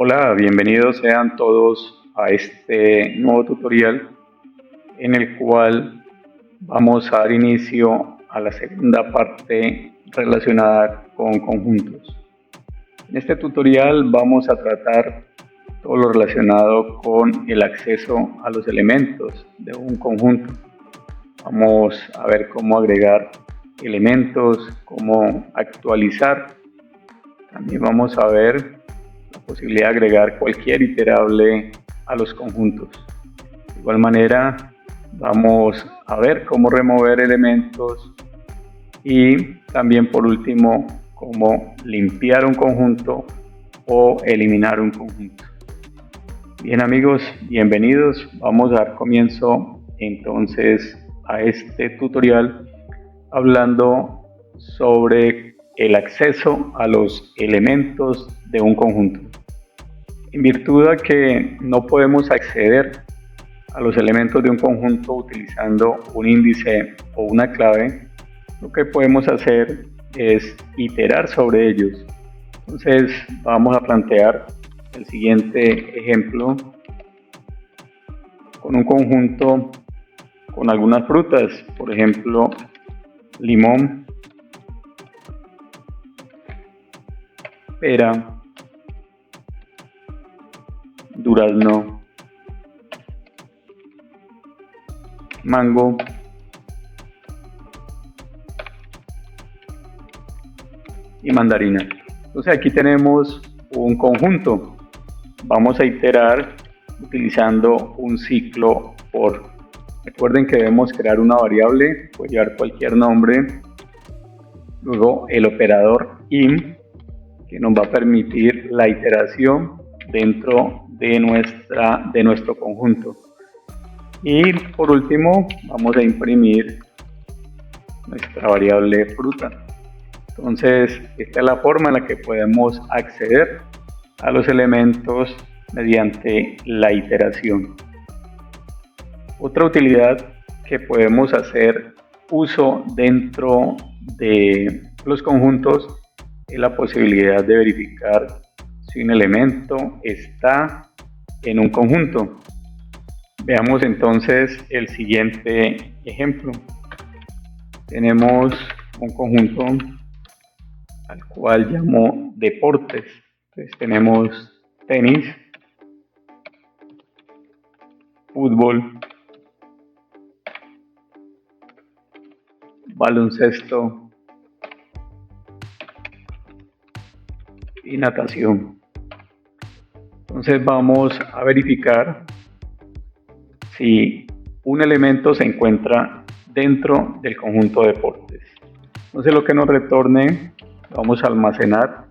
Hola, bienvenidos sean todos a este nuevo tutorial en el cual vamos a dar inicio a la segunda parte relacionada con conjuntos. En este tutorial vamos a tratar todo lo relacionado con el acceso a los elementos de un conjunto. Vamos a ver cómo agregar elementos, cómo actualizar. También vamos a ver la posibilidad de agregar cualquier iterable a los conjuntos. De igual manera, vamos a ver cómo remover elementos y también por último cómo limpiar un conjunto o eliminar un conjunto. Bien amigos, bienvenidos. Vamos a dar comienzo entonces a este tutorial hablando sobre el acceso a los elementos de un conjunto. En virtud de que no podemos acceder a los elementos de un conjunto utilizando un índice o una clave, lo que podemos hacer es iterar sobre ellos. Entonces vamos a plantear el siguiente ejemplo con un conjunto con algunas frutas, por ejemplo limón, pera, durazno, mango, y mandarina. Entonces aquí tenemos un conjunto. Vamos a iterar utilizando un ciclo for. Recuerden que debemos crear una variable, puede llevar cualquier nombre. Luego el operador in, que nos va a permitir la iteración dentro de nuestro conjunto. Y por último vamos a imprimir nuestra variable fruta. Entonces esta es la forma en la que podemos acceder a los elementos mediante la iteración. Otra utilidad que podemos hacer uso dentro de los conjuntos es la posibilidad de verificar si un elemento está en un conjunto. Veamos entonces el siguiente ejemplo. Tenemos un conjunto al cual llamo deportes. Entonces tenemos tenis, fútbol, baloncesto y natación. Entonces vamos a verificar si un elemento se encuentra dentro del conjunto de deportes. Entonces lo que nos retorne vamos a almacenar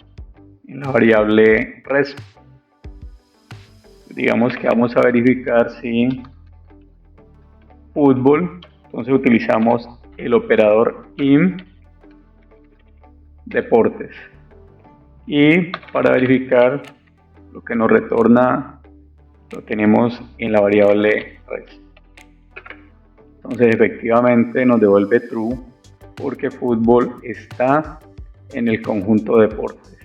en la variable res. Digamos que vamos a verificar si fútbol, entonces utilizamos el operador in deportes, y para verificar lo que nos retorna lo tenemos en la variable res. Entonces efectivamente nos devuelve true porque fútbol está en el conjunto deportes.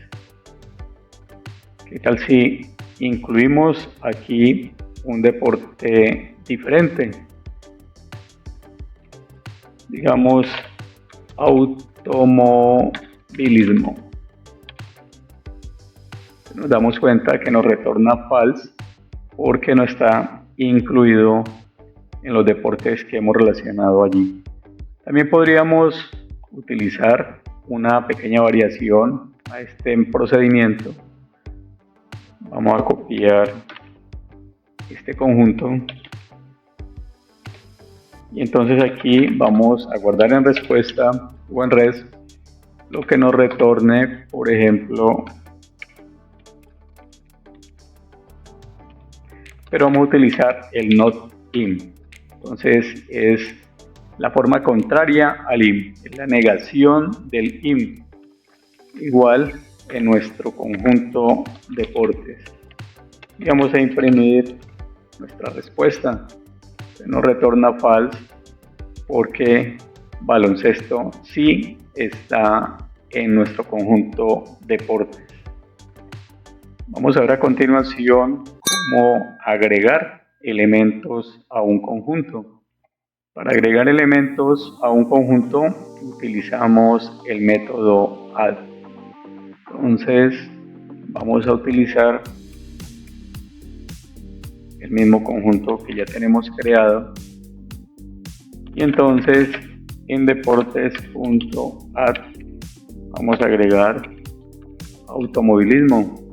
¿Qué tal si incluimos aquí un deporte diferente? Digamos automovilismo. Nos damos cuenta que nos retorna false porque no está incluido en los deportes que hemos relacionado allí. También podríamos utilizar una pequeña variación a este procedimiento. Vamos a copiar este conjunto y entonces aquí vamos a guardar en respuesta o en res lo que nos retorne, por ejemplo, pero vamos a utilizar el not in. Entonces es la forma contraria al in, es la negación del in. Igual en nuestro conjunto deportes. Y vamos a imprimir nuestra respuesta. Se nos retorna false porque baloncesto sí está en nuestro conjunto deportes. Vamos a ver a continuación cómo agregar elementos a un conjunto. Para agregar elementos a un conjunto utilizamos el método add. Entonces vamos a utilizar el mismo conjunto que ya tenemos creado y entonces en deportes.add vamos a agregar automovilismo.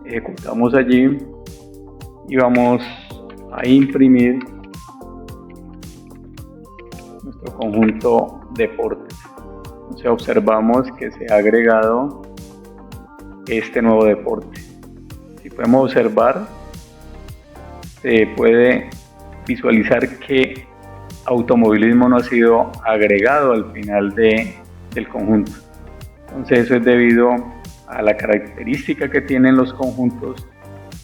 Ejecutamos allí y vamos a imprimir nuestro conjunto deportes. Entonces observamos que se ha agregado este nuevo deporte. Si podemos observar, se puede visualizar que automovilismo no ha sido agregado al final del conjunto. Entonces eso es debido a la característica que tienen los conjuntos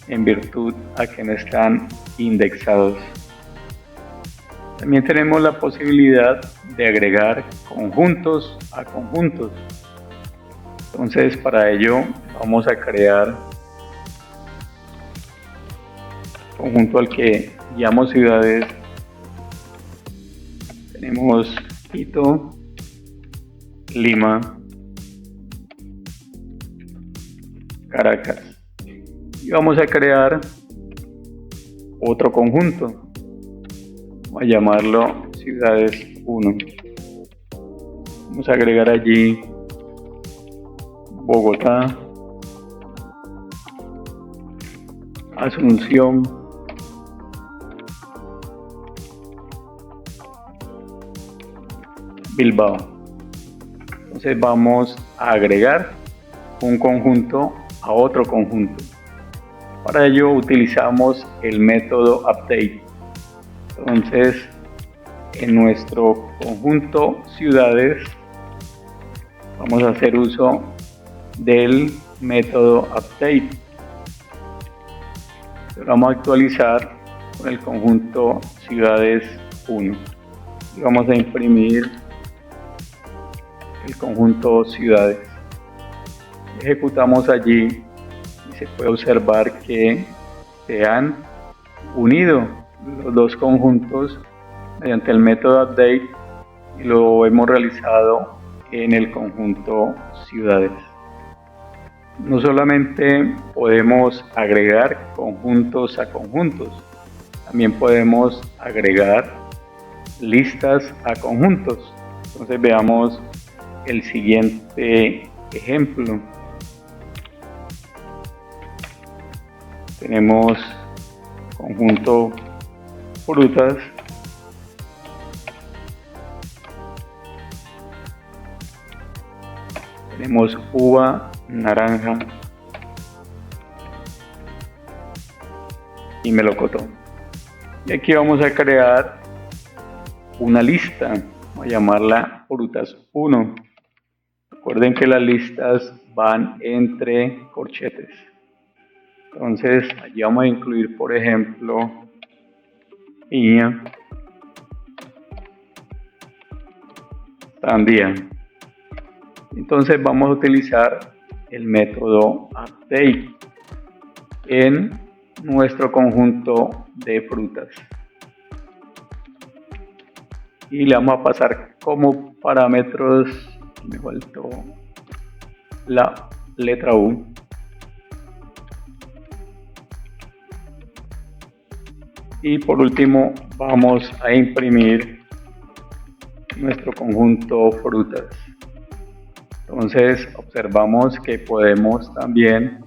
en virtud a que no están indexados. También tenemos la posibilidad de agregar conjuntos a conjuntos. Entonces para ello vamos a crear conjunto al que llamamos ciudades. Tenemos Quito, Lima, Caracas. Y vamos a crear otro conjunto. Vamos a llamarlo ciudades 1. Vamos a agregar allí Bogotá, Asunción, Bilbao. Entonces vamos a agregar un conjunto a otro conjunto. Para ello utilizamos el método update. Entonces en nuestro conjunto ciudades vamos a hacer uso del método update. Lo vamos a actualizar con el conjunto ciudades 1 y vamos a imprimir el conjunto ciudades. Ejecutamos allí y se puede observar que se han unido los dos conjuntos mediante el método update y lo hemos realizado en el conjunto ciudades. No solamente podemos agregar conjuntos a conjuntos, también podemos agregar listas a conjuntos. Entonces veamos el siguiente ejemplo. Tenemos conjunto frutas, tenemos uva, naranja y melocotón. Y aquí vamos a crear una lista, vamos a llamarla frutas 1. Recuerden que las listas van entre corchetes. Entonces allí vamos a incluir, por ejemplo, piña, sandía. Entonces vamos a utilizar el método update en nuestro conjunto de frutas y le vamos a pasar como parámetros, me faltó la letra U, y por último vamos a imprimir nuestro conjunto frutas. Entonces observamos que podemos también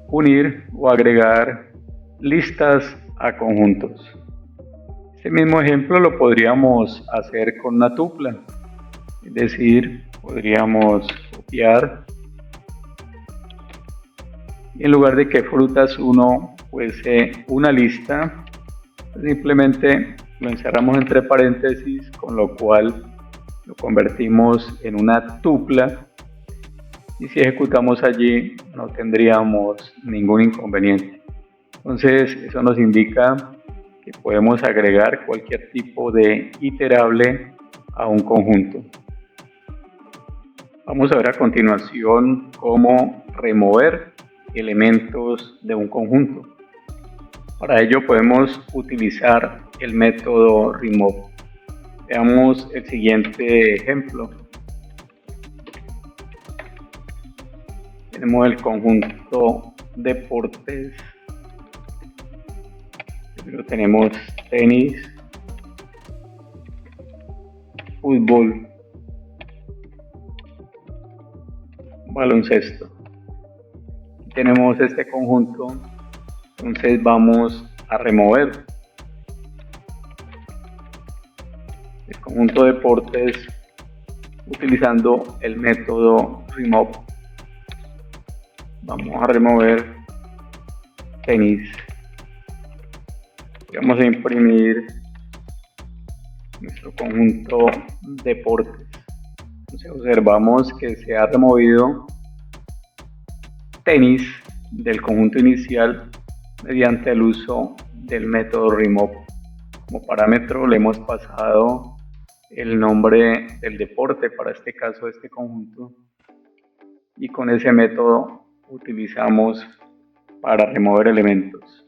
unir o agregar listas a conjuntos. Este mismo ejemplo lo podríamos hacer con una tupla, es decir, podríamos copiar y en lugar de que frutas 1 fuese una lista, simplemente lo encerramos entre paréntesis, con lo cual lo convertimos en una tupla y si ejecutamos allí no tendríamos ningún inconveniente. Entonces eso nos indica que podemos agregar cualquier tipo de iterable a un conjunto. Vamos a ver a continuación cómo remover elementos de un conjunto. Para ello podemos utilizar el método remove. Veamos el siguiente ejemplo. Tenemos el conjunto deportes. Primero tenemos tenis, fútbol, baloncesto. Tenemos este conjunto, entonces vamos a remover el conjunto deportes utilizando el método remove. Vamos a remover tenis. Vamos a imprimir nuestro conjunto deportes. Entonces observamos que se ha removido tenis del conjunto inicial mediante el uso del método remove. Como parámetro le hemos pasado el nombre del deporte, para este caso este conjunto, y con ese método utilizamos para remover elementos.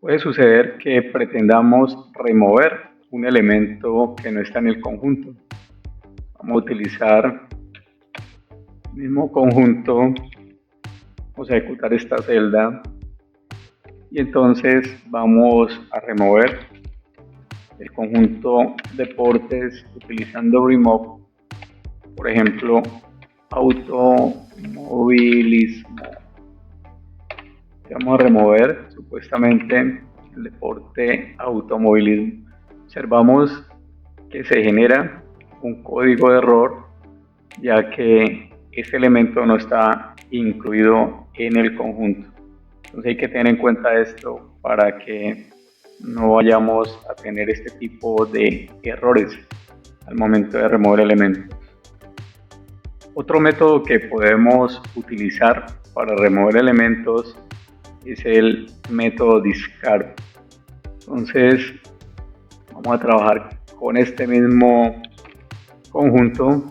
Puede suceder que pretendamos remover un elemento que no está en el conjunto. Vamos a utilizar el mismo conjunto, vamos a ejecutar esta celda y entonces vamos a remover el conjunto deportes utilizando remove, por ejemplo, automovilismo. Vamos a remover supuestamente el deporte automovilismo. Observamos que se genera un código de error, ya que este elemento no está incluido en el conjunto. Entonces hay que tener en cuenta esto para que no vayamos a tener este tipo de errores al momento de remover elementos. Otro método que podemos utilizar para remover elementos es el método discard. Entonces vamos a trabajar con este mismo conjunto,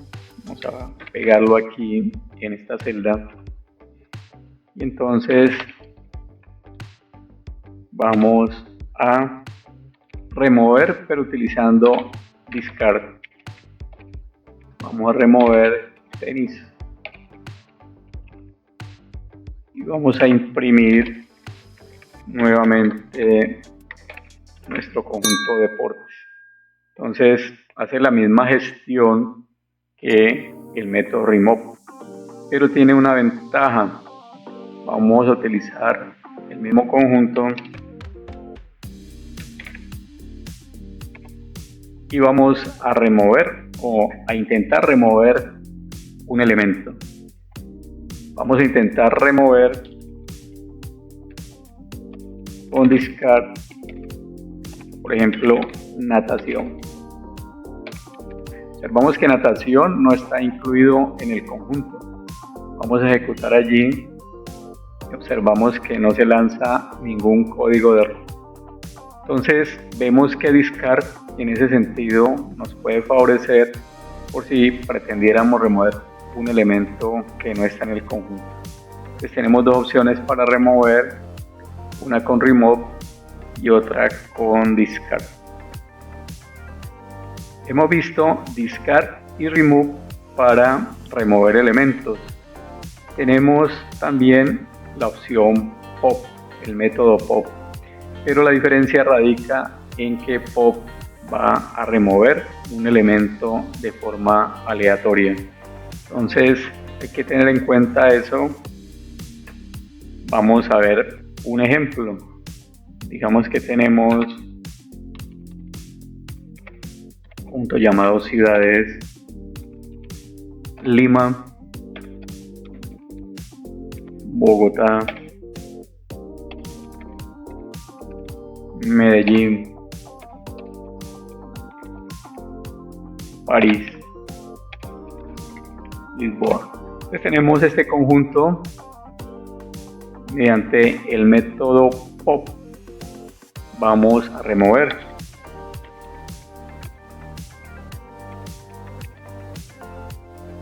vamos a pegarlo aquí en esta celda y entonces vamos a remover, pero utilizando discard. Vamos a remover tenis y vamos a imprimir nuevamente nuestro conjunto de deportes. Entonces hace la misma gestión que el método remove, pero tiene una ventaja. Vamos a utilizar el mismo conjunto y vamos a remover o a intentar remover un elemento. Vamos a intentar remover con discard, por ejemplo, natación. Observamos que natación no está incluido en el conjunto. Vamos a ejecutar allí y observamos que no se lanza ningún código de error. Entonces vemos que discard en ese sentido nos puede favorecer por si pretendiéramos remover un elemento que no está en el conjunto. Entonces tenemos dos opciones para remover, una con remove y otra con discard. Hemos visto discard y remove para remover elementos. Tenemos también la opción pop, el método pop, pero la diferencia radica en que pop va a remover un elemento de forma aleatoria. Entonces hay que tener en cuenta eso. Vamos a ver un ejemplo. Digamos que tenemos un conjunto llamado ciudades: Lima, Bogotá, Medellín, París, Lisboa. Entonces tenemos este conjunto mediante el método pop. Vamos a remover.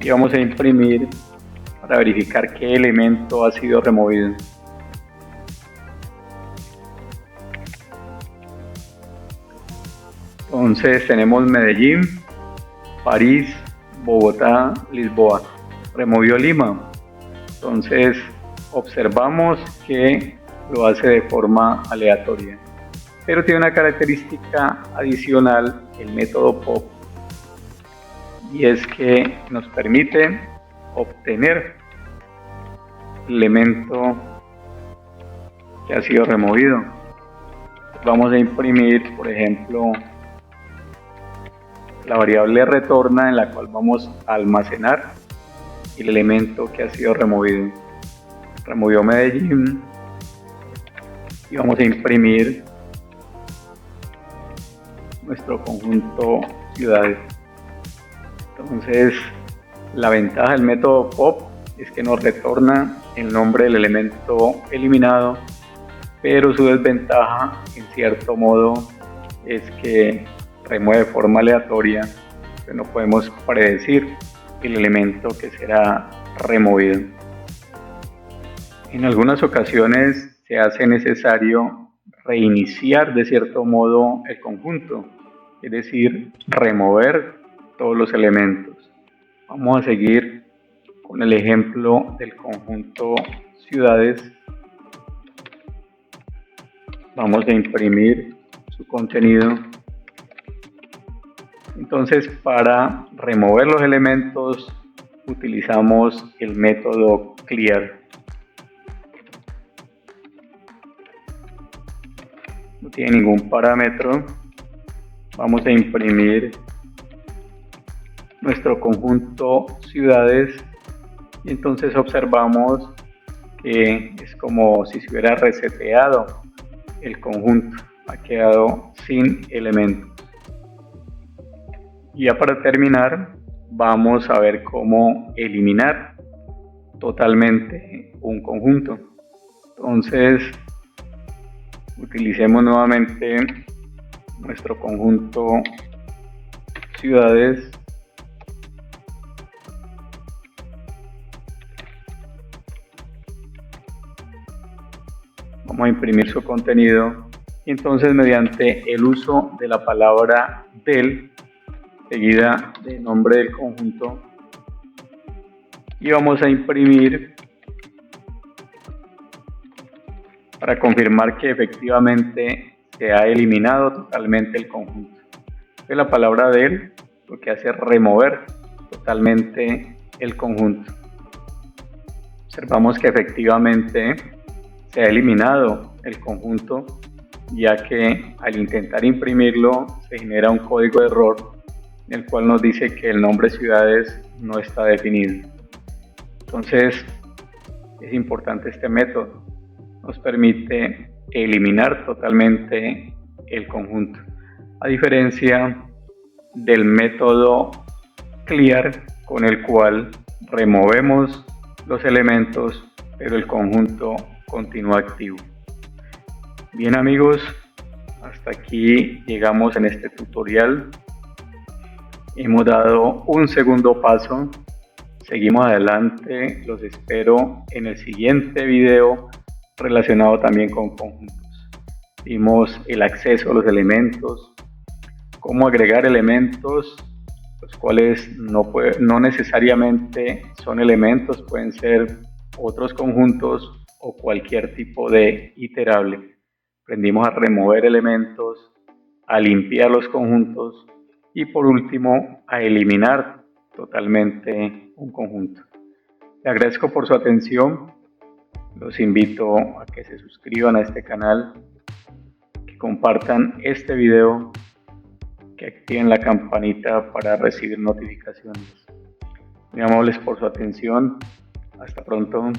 y vamos a imprimir para verificar qué elemento ha sido removido. Entonces tenemos Medellín, París, Bogotá, Lisboa. Removió Lima. Entonces observamos que lo hace de forma aleatoria. Pero tiene una característica adicional el método POP, y es que nos permite obtener el elemento que ha sido removido. Vamos a imprimir, por ejemplo, la variable retorna, en la cual vamos a almacenar el elemento que ha sido removido. Removió Medellín y vamos a imprimir nuestro conjunto ciudades. Entonces, la ventaja del método POP es que nos retorna el nombre del elemento eliminado, pero su desventaja, en cierto modo, es que remueve de forma aleatoria, que no podemos predecir el elemento que será removido. En algunas ocasiones se hace necesario reiniciar de cierto modo el conjunto, es decir, remover todos los elementos. Vamos a seguir con el ejemplo del conjunto ciudades. Vamos a imprimir su contenido. Entonces, para remover los elementos utilizamos el método clear. No tiene ningún parámetro. Vamos a imprimir nuestro conjunto ciudades y entonces observamos que es como si se hubiera reseteado el conjunto, ha quedado sin elementos. Y ya para terminar, vamos a ver cómo eliminar totalmente un conjunto. Entonces, utilicemos nuevamente nuestro conjunto ciudades. Vamos a imprimir su contenido y entonces, mediante el uso de la palabra del seguida del nombre del conjunto, y vamos a imprimir para confirmar que efectivamente se ha eliminado totalmente el conjunto. Entonces, la palabra del lo que hace es remover totalmente el conjunto. Observamos que efectivamente se ha eliminado el conjunto, ya que al intentar imprimirlo se genera un código de error en el cual nos dice que el nombre ciudades no está definido. Entonces, es importante este método. Nos permite eliminar totalmente el conjunto, a diferencia del método clear, con el cual removemos los elementos, pero el conjunto continúa activo. Bien amigos, hasta aquí llegamos en este tutorial. Hemos dado un segundo paso. Seguimos adelante. Los espero en el siguiente video relacionado también con conjuntos. Vimos el acceso a los elementos, cómo agregar elementos, los cuales no necesariamente son elementos, pueden ser otros conjuntos o cualquier tipo de iterable. Aprendimos a remover elementos, a limpiar los conjuntos y por último a eliminar totalmente un conjunto. Le agradezco por su atención. Los invito a que se suscriban a este canal, que compartan este video, que activen la campanita para recibir notificaciones. Muy amables por su atención. Hasta pronto.